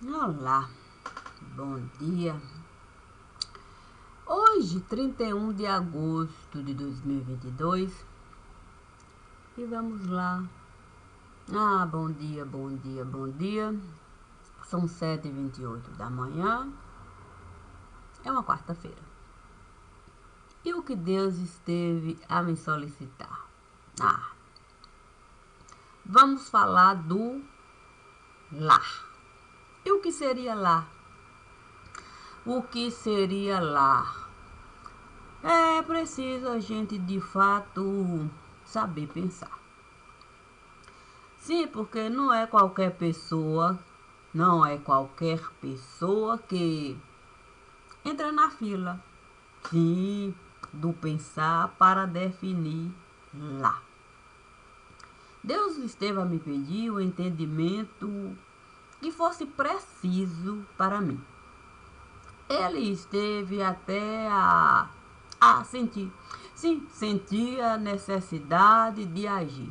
Olá, bom dia. Hoje, 31 de agosto de 2022. E vamos lá. Bom dia, bom dia, bom dia. São 7h28 da manhã. É uma quarta-feira. E o que Deus esteve a me solicitar? Vamos falar do lar. E o que seria lar? O que seria lar? É preciso a gente de fato saber pensar. Sim, porque não é qualquer pessoa que entra na fila, sim, do pensar para definir lá. Deus esteve a me pedir o entendimento que fosse preciso para mim. Ele esteve até a sentir. Sim, sentir a necessidade de agir.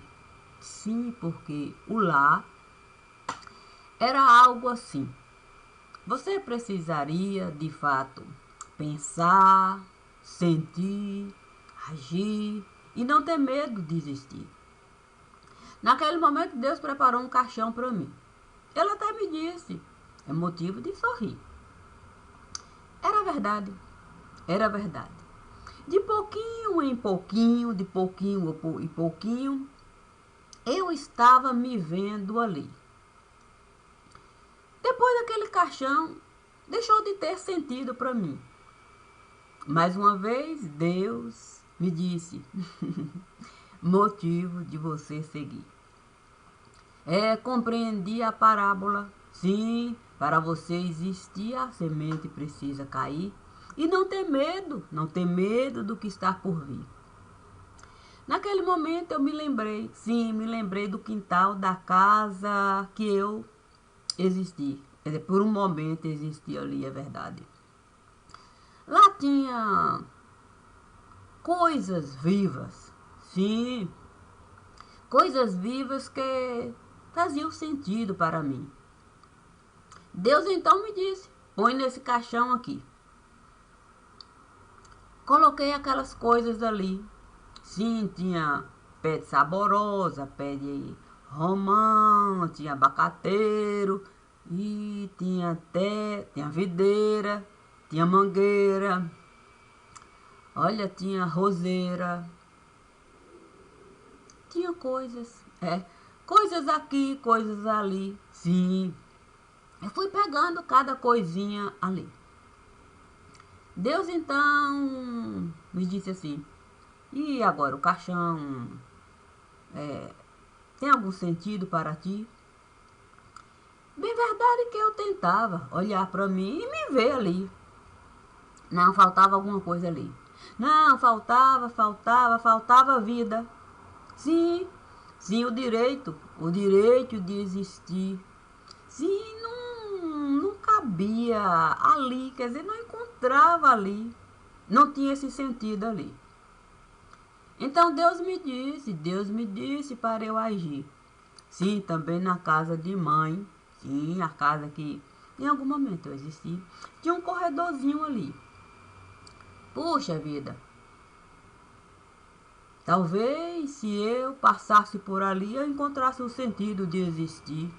Sim, porque o lar era algo assim. Você precisaria, de fato, pensar, sentir, agir e não ter medo de existir. Naquele momento, Deus preparou um caixão para mim. Ele até me disse, é motivo de sorrir. Era verdade, era verdade. De pouquinho em pouquinho, de pouquinho em pouquinho, eu estava me vendo ali. Depois daquele caixão, deixou de ter sentido para mim. Mais uma vez, Deus me disse, motivo de você seguir. Compreendi a parábola. Sim, para você existir, a semente precisa cair. E não ter medo do que está por vir. Naquele momento eu me lembrei do quintal da casa que eu existi. Quer dizer, por um momento existi ali, é verdade. Lá tinha coisas vivas, sim, coisas vivas que faziam sentido para mim. Deus então me disse, põe nesse caixão aqui. Coloquei aquelas coisas ali. Sim, tinha pé de saborosa, pé de romã, tinha abacateiro, e tinha videira, tinha mangueira, olha, tinha roseira, tinha coisas aqui, coisas ali, sim. Eu fui pegando cada coisinha ali. Deus então me disse assim, e agora o caixão tem algum sentido para ti? Bem verdade que eu tentava olhar para mim e me ver ali. Não, faltava alguma coisa ali. Não, faltava vida. Sim, sim, o direito de existir. Sim, não cabia ali, quer dizer, não encontrava ali. Não tinha esse sentido ali. Então Deus me disse para eu agir. Sim, também na casa de mãe. Sim, a casa que em algum momento eu existi. Tinha um corredorzinho ali. Puxa vida, talvez se eu passasse por ali eu encontrasse o sentido de existir.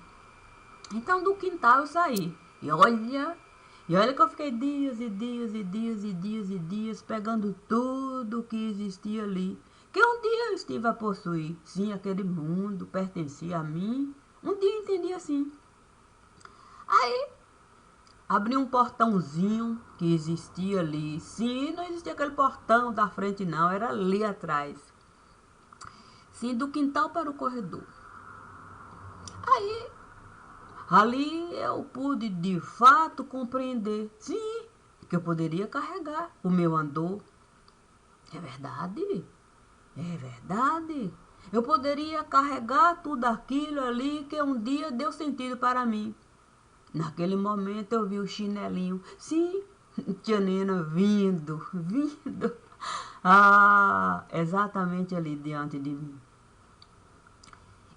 Então do quintal eu saí. E olha que eu fiquei dias e dias e dias e dias e dias pegando tudo que existia ali. Que um dia eu estive a possuir. Sim, aquele mundo pertencia a mim. Um dia eu entendi assim. Aí abri um portãozinho que existia ali. Sim, não existia aquele portão da frente não, era ali atrás. Sim, do quintal para o corredor. Aí, ali eu pude de fato compreender, sim, que eu poderia carregar o meu andor. É verdade, é verdade. Eu poderia carregar tudo aquilo ali que um dia deu sentido para mim. Naquele momento eu vi o chinelinho. Sim, tia Nena vindo. Exatamente ali diante de mim.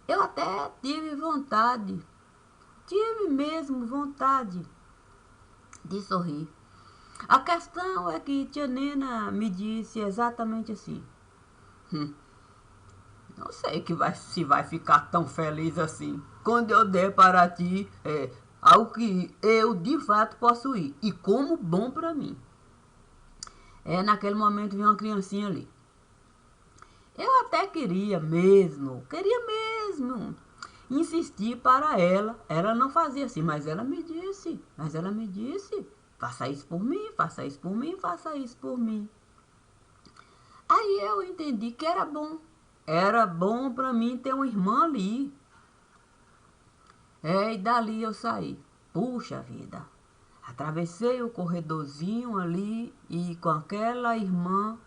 Eu até tive vontade tive mesmo vontade de sorrir. A questão é que tia Nena me disse exatamente assim: não sei se vai ficar tão feliz assim quando eu der para ti algo que eu de fato possuí e como bom para mim. Naquele momento vi uma criancinha ali. Eu até queria mesmo insistir para ela. Ela não fazia assim, mas ela me disse, faça isso por mim, faça isso por mim, faça isso por mim. Aí eu entendi que era bom. Era bom para mim ter uma irmã ali. E dali eu saí. Puxa vida. Atravessei o corredorzinho ali e com aquela irmã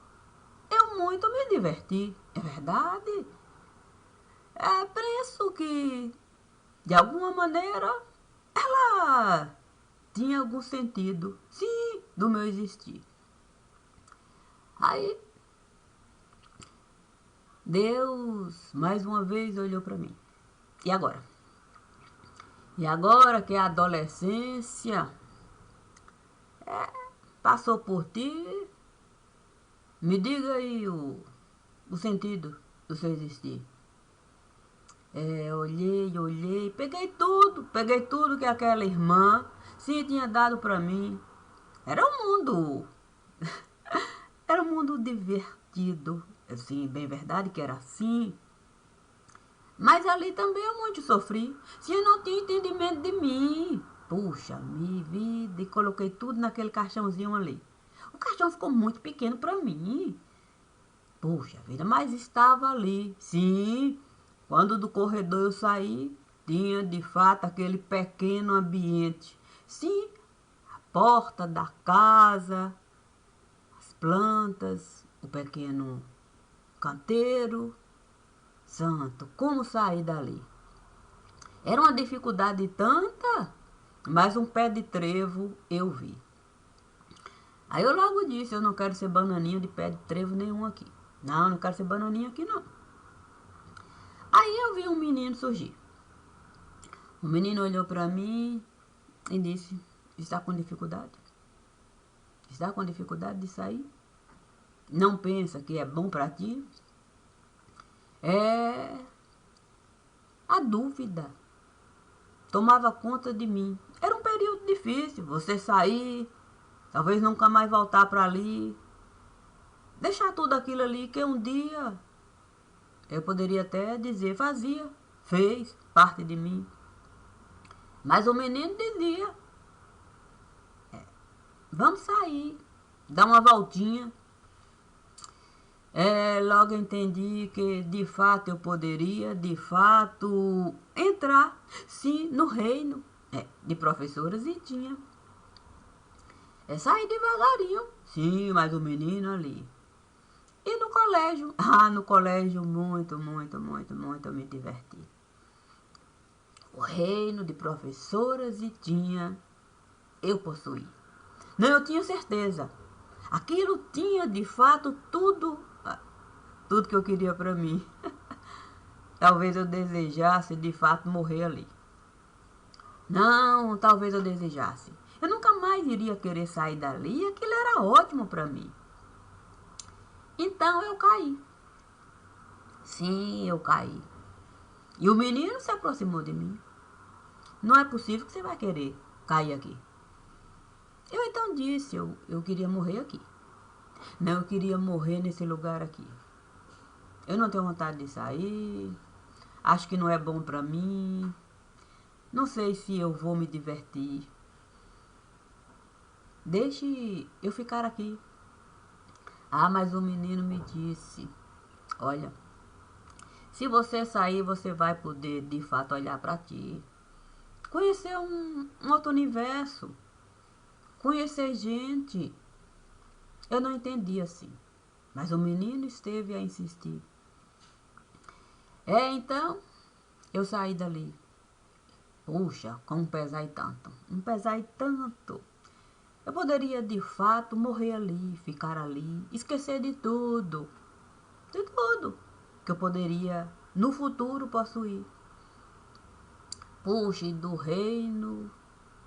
eu muito me diverti. É verdade. Penso que, de alguma maneira, ela tinha algum sentido, sim, do meu existir. Aí, Deus, mais uma vez, olhou para mim. E agora? E agora que a adolescência passou por ti, me diga aí o sentido do seu existir. Olhei, peguei tudo que aquela irmã sim tinha dado para mim. Era era um mundo divertido, assim, bem verdade que era assim. Mas ali também eu muito sofri. Se eu não tinha entendimento de mim. Puxa, me vida, e coloquei tudo naquele caixãozinho ali. O caixão ficou muito pequeno para mim. Puxa vida, mas estava ali. Sim, quando do corredor eu saí, tinha de fato aquele pequeno ambiente. Sim, a porta da casa, as plantas, o pequeno canteiro. Santo, como sair dali? Era uma dificuldade tanta, mas um pé de trevo eu vi. Aí eu logo disse, eu não quero ser bananinha de pé de trevo nenhum aqui. Não quero ser bananinha aqui não. Aí eu vi um menino surgir. O menino olhou para mim e disse, está com dificuldade? Está com dificuldade de sair? Não pensa que é bom para ti? A dúvida tomava conta de mim. Era um período difícil, você sair, talvez nunca mais voltar para ali, deixar tudo aquilo ali que um dia eu poderia até dizer fez parte de mim. Mas o menino dizia, vamos sair, dar uma voltinha. Logo entendi que de fato eu poderia, de fato, entrar, sim, no reino de professoras e tinha. Sair devagarinho, sim, mas o menino ali. E no colégio? No colégio muito eu me diverti. O reino de professoras e tinha, eu possuí. Não, eu tinha certeza. Aquilo tinha de fato tudo que eu queria para mim. Talvez eu desejasse de fato morrer ali. Não, talvez eu desejasse. Eu nunca mais iria querer sair dali, aquilo era ótimo para mim. Então eu caí. Sim, eu caí. E o menino se aproximou de mim. Não é possível que você vai querer cair aqui. Eu então disse, eu queria morrer aqui. Não, eu queria morrer nesse lugar aqui. Eu não tenho vontade de sair. Acho que não é bom pra mim. Não sei se eu vou me divertir. Deixe eu ficar aqui. Mas o menino me disse, olha, se você sair, você vai poder de fato olhar pra ti. Conhecer um outro universo. Conhecer gente. Eu não entendi assim. Mas o menino esteve a insistir. Então, eu saí dali. Puxa, com um pesar e tanto. Um pesar e tanto. Eu poderia, de fato, morrer ali, ficar ali, esquecer de tudo. Que eu poderia, no futuro, possuir. Puxa, e do reino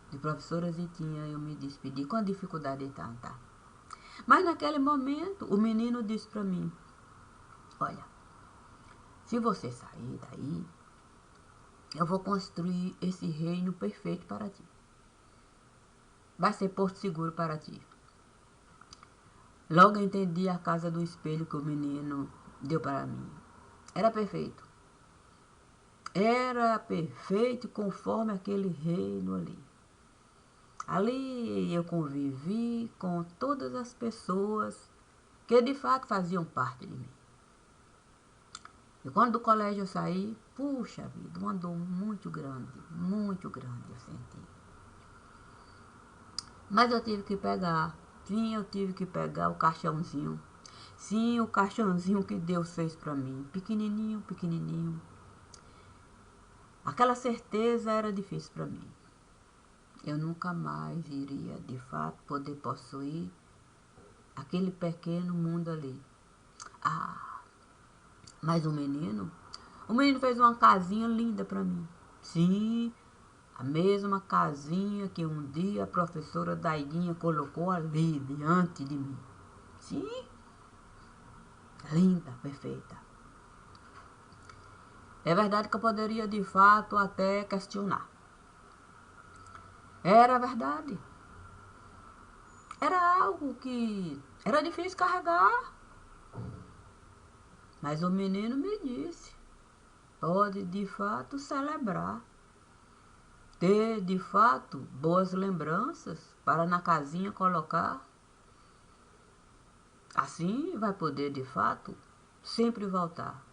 de professora Zitinha eu me despedi com a dificuldade tanta. Mas naquele momento o menino disse para mim: olha, se você sair daí, eu vou construir esse reino perfeito para ti. Vai ser porto seguro para ti. Logo entendi a casa do espelho que o menino deu para mim. Era perfeito. Era perfeito conforme aquele reino ali. Ali eu convivi com todas as pessoas que de fato faziam parte de mim. E quando do colégio eu saí, puxa vida, uma dor muito grande eu senti. Mas eu tive que pegar, sim, eu tive que pegar o caixãozinho. Sim, o caixãozinho que Deus fez para mim, pequenininho, pequenininho. Aquela certeza era difícil para mim. Eu nunca mais iria, de fato, poder possuir aquele pequeno mundo ali. Ah, mas o menino fez uma casinha linda para mim. Sim, a mesma casinha que um dia a professora Daidinha colocou ali diante de mim. Sim, linda, perfeita. É verdade que eu poderia de fato até questionar. Era verdade. Era algo que era difícil carregar. Mas o menino me disse: pode de fato celebrar. Ter de fato boas lembranças para na casinha colocar. Assim vai poder de fato sempre voltar.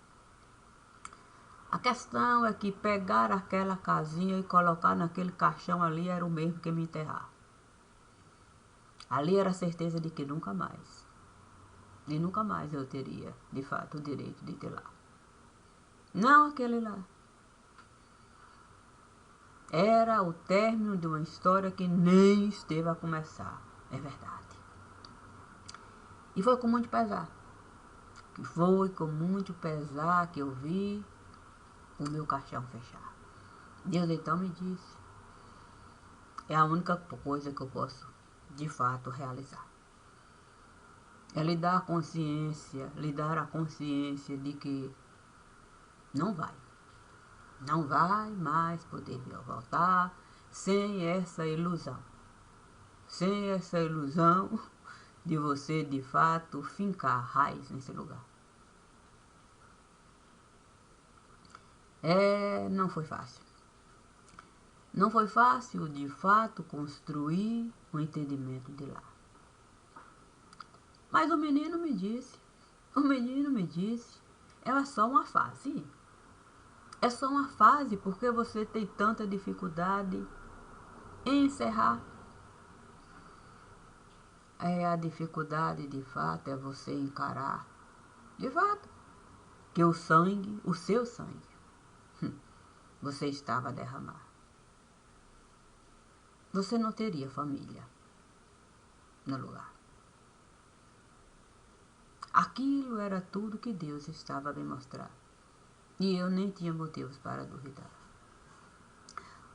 A questão é que pegar aquela casinha e colocar naquele caixão ali era o mesmo que me enterrar. Ali era a certeza de que nunca mais, e nunca mais eu teria, de fato, o direito de ter lá. Não aquele lá. Era o término de uma história que nem esteve a começar. É verdade. E foi com muito pesar. Foi com muito pesar que eu vi o meu caixão fechar. Deus então me disse: é a única coisa que eu posso de fato realizar. É lhe dar a consciência de que não vai mais poder voltar sem essa ilusão. Sem essa ilusão de você de fato fincar raiz nesse lugar. Não foi fácil. Não foi fácil de fato construir o entendimento de lá. Mas o menino me disse, é só uma fase. É só uma fase porque você tem tanta dificuldade em encerrar. A dificuldade de fato é você encarar, de fato, que o seu sangue, você estava a derramar. Você não teria família no lugar. Aquilo era tudo que Deus estava a me mostrar. E eu nem tinha motivos para duvidar.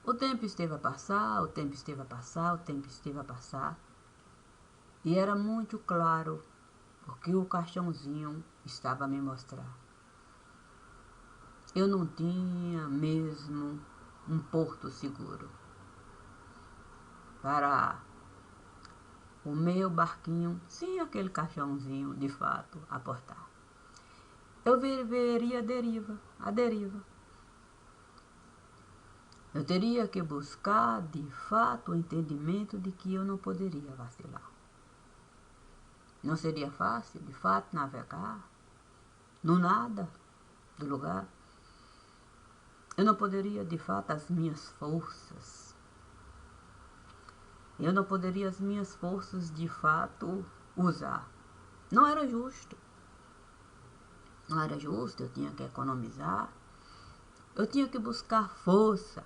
O tempo esteve a passar, o tempo esteve a passar, o tempo esteve a passar. E era muito claro o que o caixãozinho estava a me mostrar. Eu não tinha mesmo um porto seguro para o meu barquinho, sim, aquele caixãozinho, de fato, aportar. Eu viveria a deriva. Eu teria que buscar, de fato, o entendimento de que eu não poderia vacilar. Não seria fácil, de fato, navegar no nada do lugar. Eu não poderia, de fato, as minhas forças. Eu não poderia as minhas forças, de fato, usar. Não era justo. Não era justo, eu tinha que economizar. Eu tinha que buscar força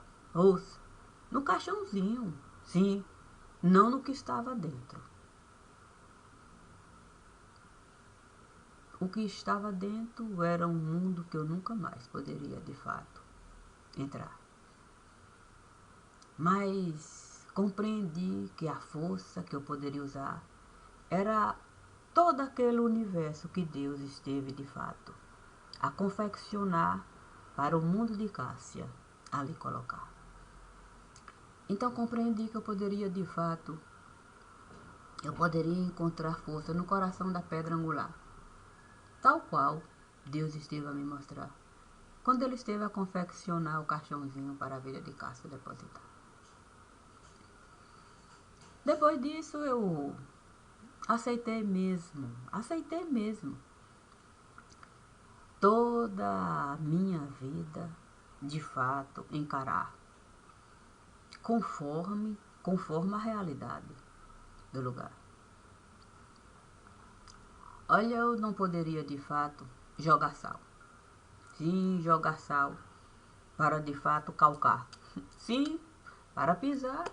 no caixãozinho, sim, não no que estava dentro. O que estava dentro era um mundo que eu nunca mais poderia, de fato, entrar. mas compreendi que a força que eu poderia usar era todo aquele universo que Deus esteve de fato a confeccionar para o mundo de Cássia ali colocar. Então compreendi que eu poderia de fato, eu poderia encontrar força no coração da pedra angular, tal qual Deus esteve a me mostrar quando ele esteve a confeccionar o caixãozinho para a vida de Cássia depositar. Depois disso eu aceitei mesmo toda a minha vida de fato encarar conforme a realidade do lugar. Olha, eu não poderia de fato jogar sal. Sim, jogar sal para de fato calcar. Sim, para pisar.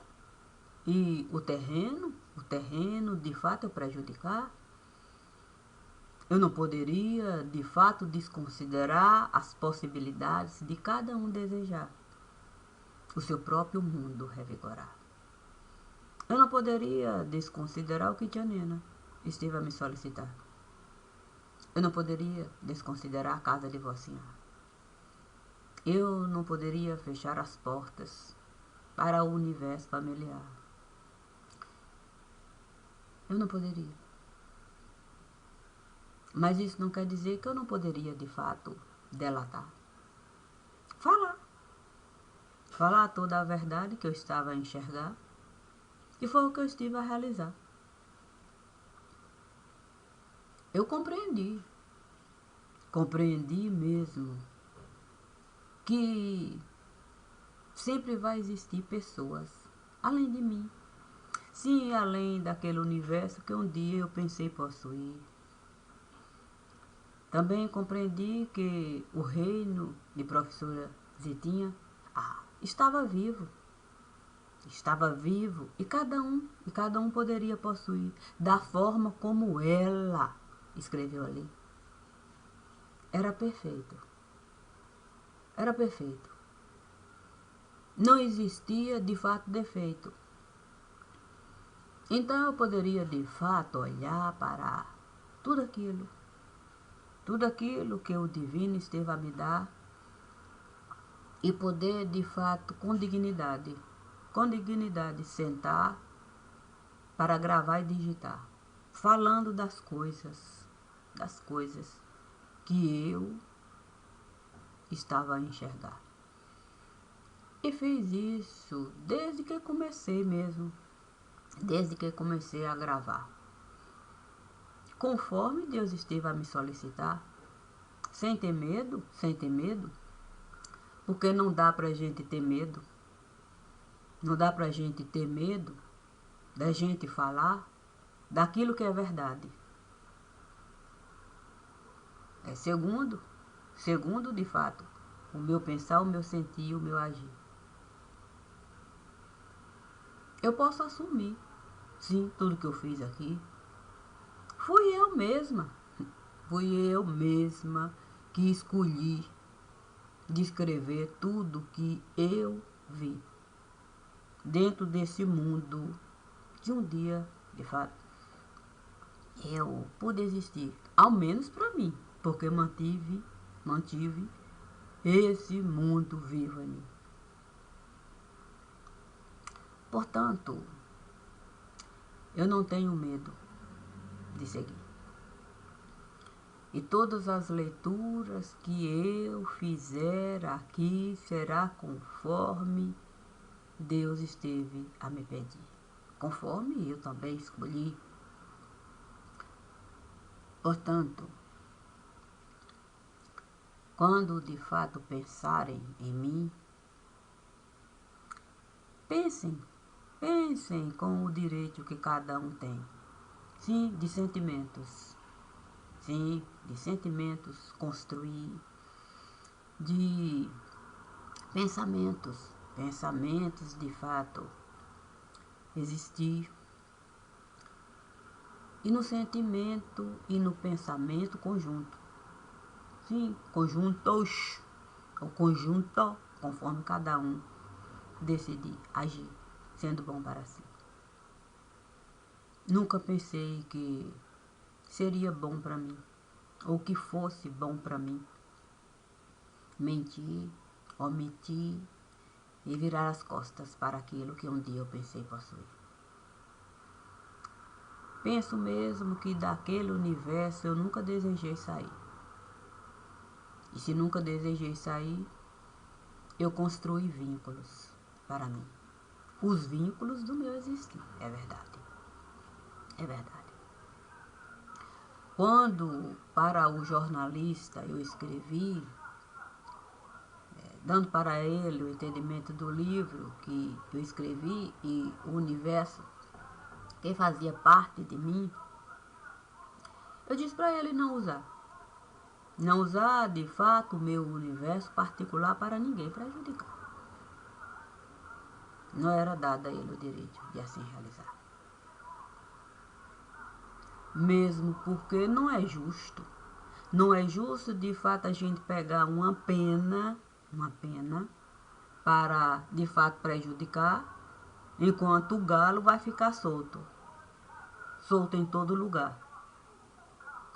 E o terreno de fato prejudicar. Eu não poderia de fato desconsiderar as possibilidades de cada um desejar o seu próprio mundo revigorar. Eu não poderia desconsiderar o que Tia Nena esteve a me solicitar. Eu não poderia desconsiderar a casa de vocinha. Eu não poderia fechar as portas para o universo familiar. Eu não poderia. Mas isso não quer dizer que eu não poderia, de fato, delatar. Falar toda a verdade que eu estava a enxergar, que foi o que eu estive a realizar. Eu compreendi mesmo, que sempre vai existir pessoas além de mim. Sim, além daquele universo que um dia eu pensei possuir. Também compreendi que o reino de professora Zitinha estava vivo. Estava vivo e cada um poderia possuir da forma como ela escreveu ali. Era perfeito. Era perfeito. Não existia de fato defeito. Então eu poderia de fato olhar para tudo aquilo que o divino esteve a me dar e poder de fato com dignidade sentar para gravar e digitar, falando das coisas que eu estava a enxergar. E fiz isso desde que comecei a gravar. Conforme Deus esteve a me solicitar, sem ter medo, porque não dá pra gente ter medo. Não dá pra gente ter medo da gente falar daquilo que é verdade. É segundo de fato, o meu pensar, o meu sentir, o meu agir. Eu posso assumir, sim, tudo que eu fiz aqui. Fui eu mesma que escolhi descrever tudo que eu vi dentro desse mundo que um dia, de fato, eu pude existir, ao menos para mim, porque mantive esse mundo vivo em mim. Portanto, eu não tenho medo de seguir. E todas as leituras que eu fizer aqui será conforme Deus esteve a me pedir. Conforme eu também escolhi. Portanto, quando de fato pensarem em mim, pensem com o direito que cada um tem. Sim, de sentimentos. Sim, de sentimentos, construir, de pensamentos de fato existir. E no sentimento e no pensamento conjunto. Sim, conjuntos, ou conjunto, conforme cada um decidi agir, sendo bom para si. Nunca pensei que seria bom para mim, ou que fosse bom para mim. Mentir, omitir e virar as costas para aquilo que um dia eu pensei possuir. Penso mesmo que daquele universo eu nunca desejei sair. E se nunca desejei sair, eu construí vínculos para mim. Os vínculos do meu existir, é verdade. É verdade. Quando para o jornalista eu escrevi, dando para ele o entendimento do livro que eu escrevi e o universo que fazia parte de mim, eu disse para ele não usar. Não usar, de fato, o meu universo particular para ninguém prejudicar. Não era dado a ele o direito de assim realizar. Mesmo porque não é justo. Não é justo, de fato, a gente pegar uma pena para, de fato, prejudicar, enquanto o galo vai ficar solto em todo lugar,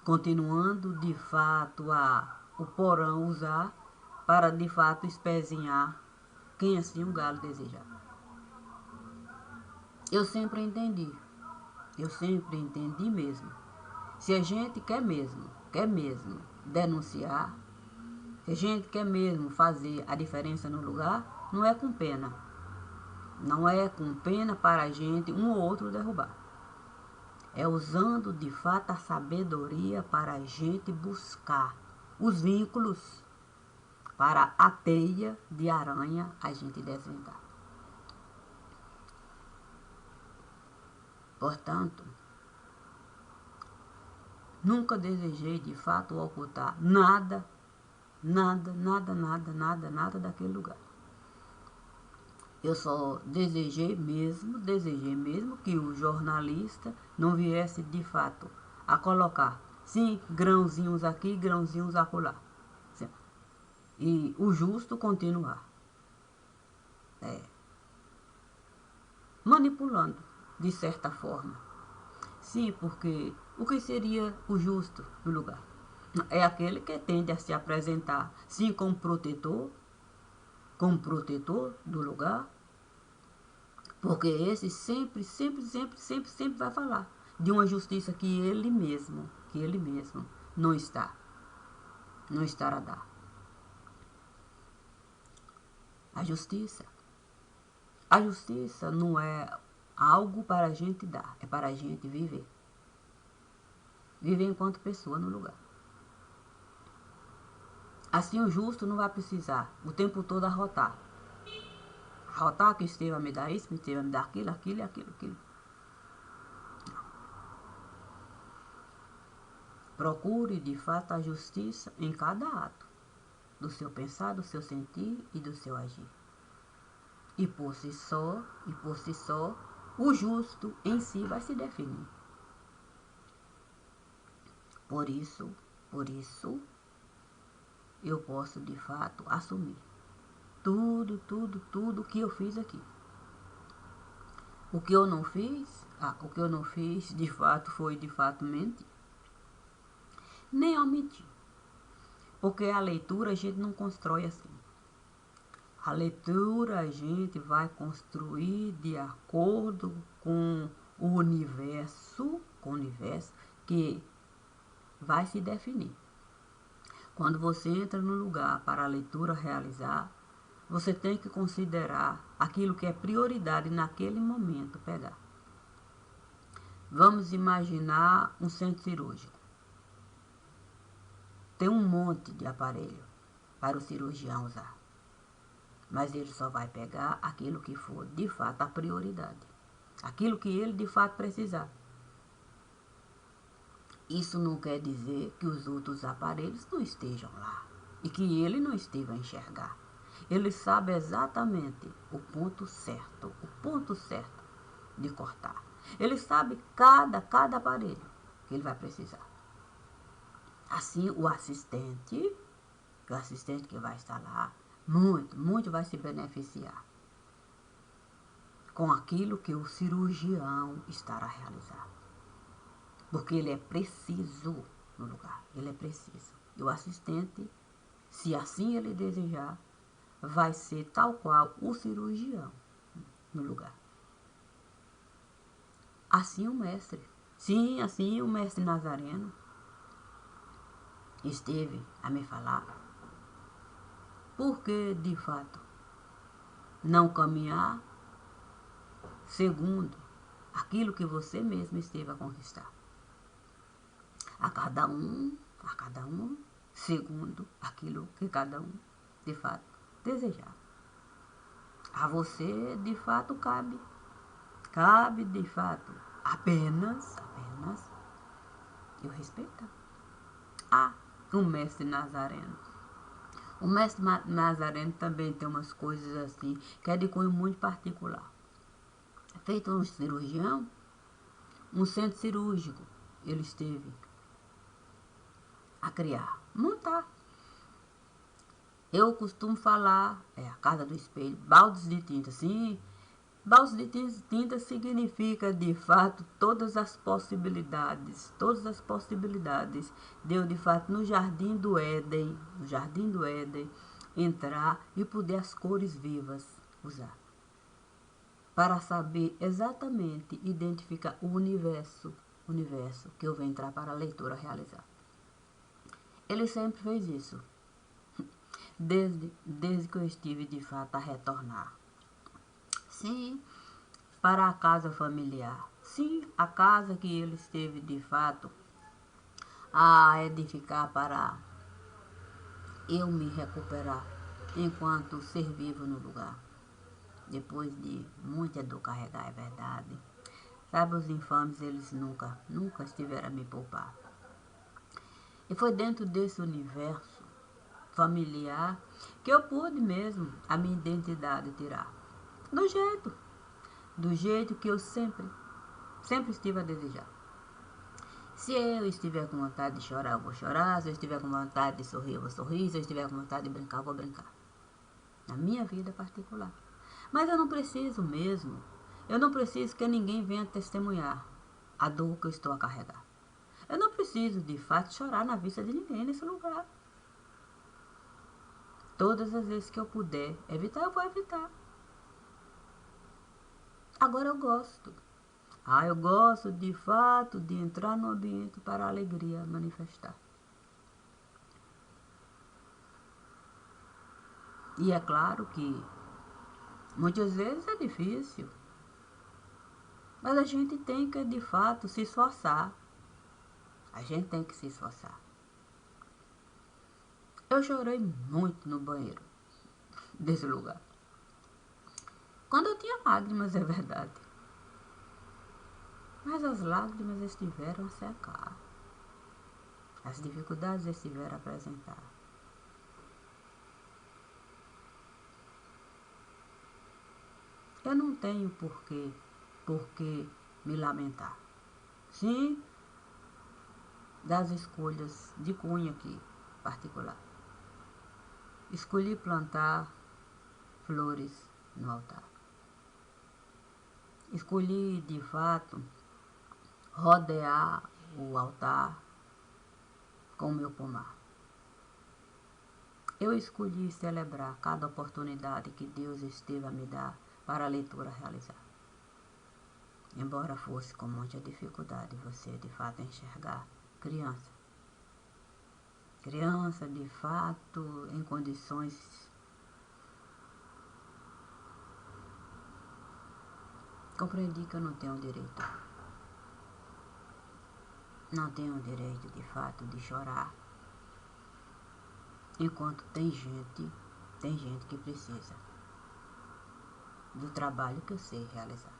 continuando, de fato, o porão usar para, de fato, espezinhar quem assim o galo desejar. Eu sempre entendi mesmo. Se a gente quer mesmo denunciar, se a gente quer mesmo fazer a diferença no lugar, não é com pena. Não é com pena para a gente um ou outro derrubar. É usando de fato a sabedoria para a gente buscar os vínculos para a teia de aranha a gente desvendar. Portanto, nunca desejei de fato ocultar nada daquele lugar. Eu só desejei mesmo que o jornalista não viesse de fato a colocar, sim, grãozinhos aqui, grãozinhos acolá. E o justo continuar manipulando, de certa forma. Sim, porque o que seria o justo no lugar? É aquele que tende a se apresentar, sim, como protetor do lugar, porque esse sempre vai falar de uma justiça que ele mesmo não estará a dar. A justiça não é algo para a gente dar, é para a gente viver. Viver enquanto pessoa no lugar. Assim o justo não vai precisar o tempo todo arrotar. Arrotar que Esteve a me dar isso, que Esteve a me dar aquilo. Procure de fato a justiça em cada ato, do seu pensar, do seu sentir e do seu agir. E por si só, o justo em si vai se definir. Por isso, eu posso de fato assumir tudo que eu fiz aqui. O que eu não fiz, de fato, foi de fato mentir. Nem omitir. Porque a leitura a gente não constrói assim. A leitura a gente vai construir de acordo com o universo que vai se definir. Quando você entra no lugar para a leitura realizar, você tem que considerar aquilo que é prioridade naquele momento pegar. Vamos imaginar um centro cirúrgico. Tem um monte de aparelho para o cirurgião usar. Mas ele só vai pegar aquilo que for de fato a prioridade. Aquilo que ele de fato precisar. Isso não quer dizer que os outros aparelhos não estejam lá e que ele não esteja a enxergar. Ele sabe exatamente o ponto certo de cortar. Ele sabe cada aparelho que ele vai precisar. Assim, o assistente que vai estar lá, muito vai se beneficiar. com aquilo que o cirurgião estará a realizar. Porque ele é preciso no lugar, ele é preciso. E o assistente, se assim ele desejar, vai ser tal qual o cirurgião no lugar. Assim o mestre, sim, assim o mestre Nazareno esteve a me falar. Porque, de fato, não caminhar segundo aquilo que você mesmo esteve a conquistar. A cada um, segundo aquilo que cada um, de fato, desejar. A você, de fato, cabe, de fato, apenas, eu respeito o mestre Nazareno. O mestre Nazareno também tem umas coisas assim, que é de cunho muito particular. Feito um cirurgião, um centro cirúrgico, ele esteve a criar, montar. Eu costumo falar, a casa do espelho, baldes de tinta, sim. Baldes de tinta significa, de fato, todas as possibilidades de eu, de fato, no Jardim do Éden, entrar e poder as cores vivas usar. Para saber exatamente identificar o universo que eu vou entrar para a leitura realizar. Ele sempre fez isso, desde que eu estive, de fato, a retornar. Sim, para a casa familiar. Sim, a casa que ele esteve, de fato, a edificar para eu me recuperar enquanto ser vivo no lugar. Depois de muita dor carregar, é verdade. Sabe, os infames, eles nunca estiveram a me poupar. E foi dentro desse universo familiar que eu pude mesmo a minha identidade tirar. Do jeito que eu sempre estive a desejar. Se eu estiver com vontade de chorar, eu vou chorar. Se eu estiver com vontade de sorrir, eu vou sorrir. Se eu estiver com vontade de brincar, eu vou brincar. Na minha vida particular. Mas eu não preciso mesmo. Eu não preciso que ninguém venha testemunhar a dor que eu estou a carregar. Eu não preciso, de fato, chorar na vista de ninguém nesse lugar. Todas as vezes que eu puder evitar, eu vou evitar. Agora eu gosto. Eu gosto, de fato, de entrar no ambiente para a alegria manifestar. E é claro que muitas vezes é difícil. Mas a gente tem que, de fato, se esforçar. A gente tem que se esforçar. Eu chorei muito no banheiro desse lugar. Quando eu tinha lágrimas, é verdade. Mas as lágrimas estiveram a secar. As dificuldades estiveram a apresentar. Eu não tenho por que me lamentar. Sim, das escolhas de cunho aqui, particular. Escolhi plantar flores no altar. Escolhi, de fato, rodear o altar com o meu pomar. Eu escolhi celebrar cada oportunidade que Deus esteve a me dar para a leitura realizar. Embora fosse com muita dificuldade você, de fato, enxergar criança. Criança, de fato, em condições compreendi que eu não tenho direito. Não tenho direito, de fato, de chorar. Enquanto tem gente que precisa do trabalho que eu sei realizar.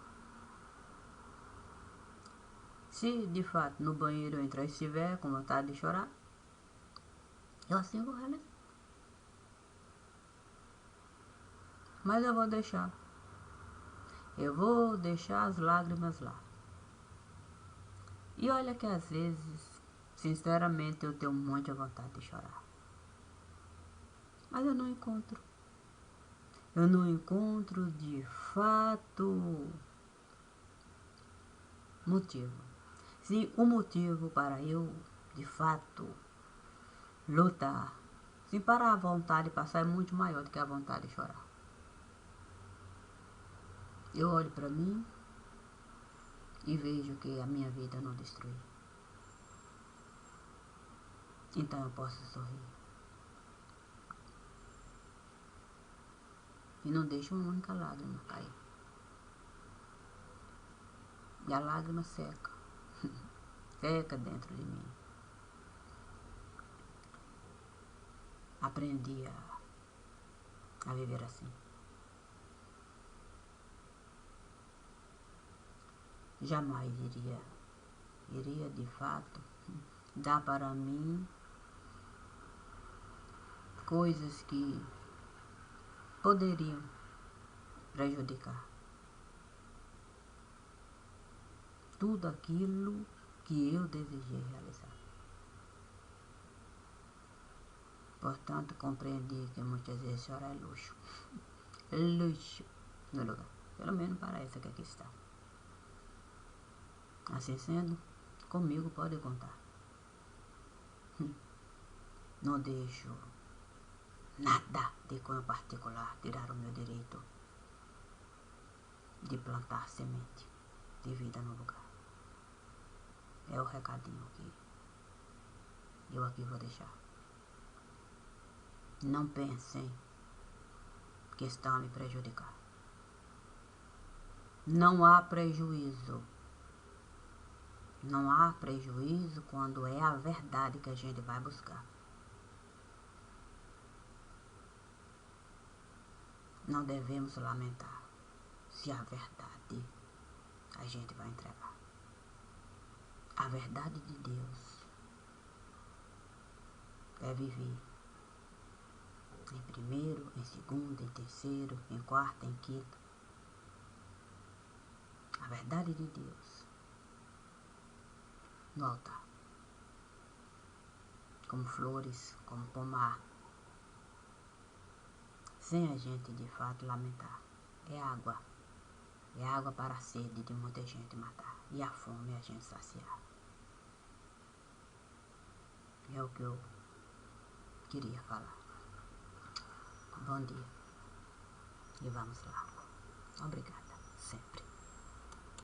Se, de fato, no banheiro eu entrar e estiver com vontade de chorar, eu assim vou realizar. Mas eu vou deixar. Eu vou deixar as lágrimas lá. E olha que às vezes, sinceramente, eu tenho muita vontade de chorar. Mas eu não encontro. eu não encontro de fato motivo. Sim, o motivo para eu, de fato, lutar, sim, para a vontade de passar é muito maior do que a vontade de chorar. Eu olho para mim e vejo que a minha vida não destruí. Então eu posso sorrir. E não deixo uma única lágrima cair. E a lágrima seca. Seca dentro de mim. Aprendi a viver assim. Jamais iria de fato dar para mim coisas que poderiam prejudicar tudo aquilo que eu desejei realizar. Portanto, compreendi que muitas vezes chorar é luxo. Luxo no lugar. Pelo menos para essa que aqui está. Assim sendo, comigo pode contar. Não deixo nada de cunho particular tirar o meu direito de plantar semente de vida no lugar. É o recadinho que eu aqui vou deixar. Não pensem que estão a me prejudicar. Não há prejuízo. Não há prejuízo quando é a verdade que a gente vai buscar. Não devemos lamentar se a verdade a gente vai entregar. A verdade de Deus é viver em primeiro, em segundo, em terceiro, em quarto, em quinto. A verdade de Deus no altar. Como flores, como pomar. Sem a gente de fato lamentar. É água. É água para a sede de muita gente matar. E a fome a gente saciar. É o que eu queria falar. Bom dia. E vamos lá. Obrigada. Sempre.